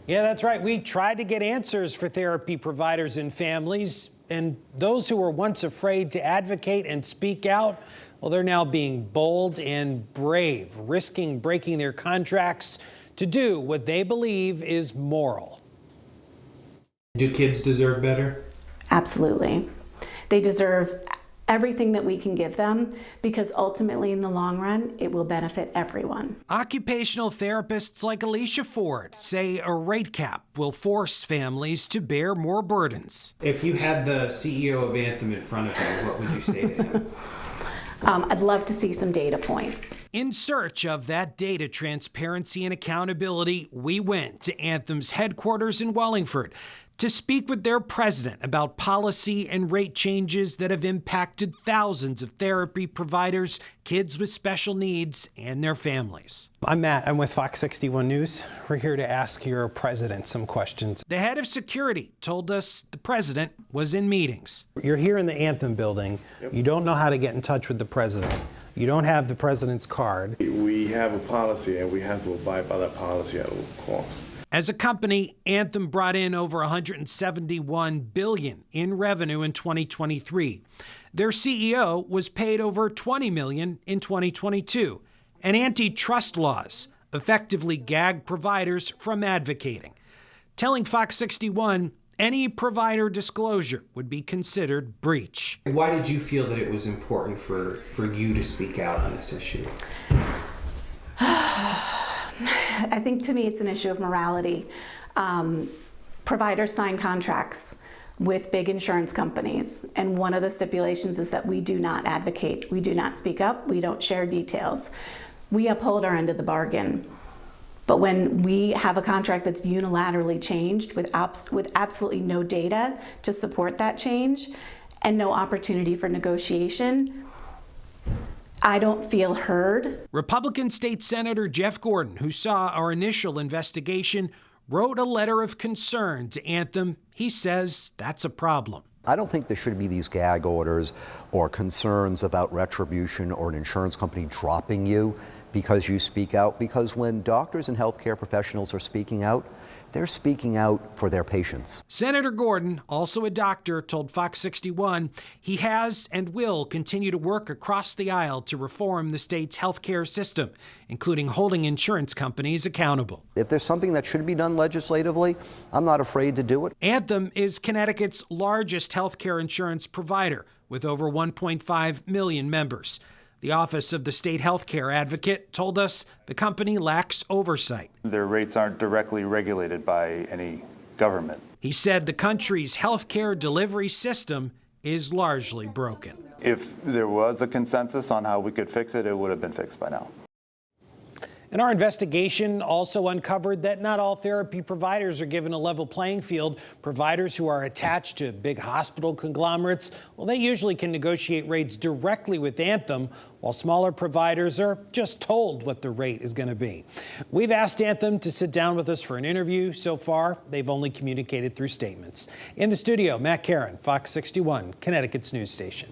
Yeah, that's right. We tried to get answers for therapy providers and families, and those who were once afraid to advocate and speak out, well, they're now being bold and brave, risking breaking their contracts to do what they believe is moral. Do kids deserve better? Absolutely. They deserve everything that we can give them, because ultimately in the long run, it will benefit everyone. Occupational therapists like Alicia Ford say a rate cap will force families to bear more burdens. If you had the CEO of Anthem in front of you, what would you say to him? I'd love to see some data points. In search of that data transparency and accountability, we went to Anthem's headquarters in Wallingford to speak with their president about policy and rate changes that have impacted thousands of therapy providers, kids with special needs, and their families. I'm Matt. I'm with Fox 61 News. We're here to ask your president some questions. The head of security told us the president was in meetings. You're here in the Anthem building. Yep. You don't know how to get in touch with the president. You don't have the president's card. We have a policy, and we have to abide by that policy at all costs. As a company, Anthem brought in over $171 billion in revenue in 2023. Their CEO was paid over $20 million in 2022. And antitrust laws effectively gag providers from advocating. Telling Fox 61 any provider disclosure would be considered breach. Why did you feel that it was important for you to speak out on this issue? I think to me it's an issue of morality. Providers sign contracts with big insurance companies, and one of the stipulations is that we do not advocate, we do not speak up, we don't share details. We uphold our end of the bargain. But when we have a contract that's unilaterally changed with absolutely no data to support that change and no opportunity for negotiation, I don't feel heard. Republican State Senator Jeff Gordon, who saw our initial investigation, wrote a letter of concern to Anthem. He says that's a problem. I don't think there should be these gag orders or concerns about retribution or an insurance company dropping you because you speak out, because when doctors and healthcare professionals are speaking out, they're speaking out for their patients. Senator Gordon, also a doctor, told Fox 61 he has and will continue to work across the aisle to reform the state's healthcare system, including holding insurance companies accountable. If there's something that should be done legislatively, I'm not afraid to do it. Anthem is Connecticut's largest healthcare insurance provider with over 1.5 million members. The Office of the State Healthcare Advocate told us the company lacks oversight. Their rates aren't directly regulated by any government. He said the country's healthcare delivery system is largely broken. If there was a consensus on how we could fix it, it would have been fixed by now. And our investigation also uncovered that not all therapy providers are given a level playing field. Providers who are attached to big hospital conglomerates, well, they usually can negotiate rates directly with Anthem, while smaller providers are just told what the rate is going to be. We've asked Anthem to sit down with us for an interview. So far, they've only communicated through statements. In the studio, Matt Caron, Fox 61, Connecticut's news station.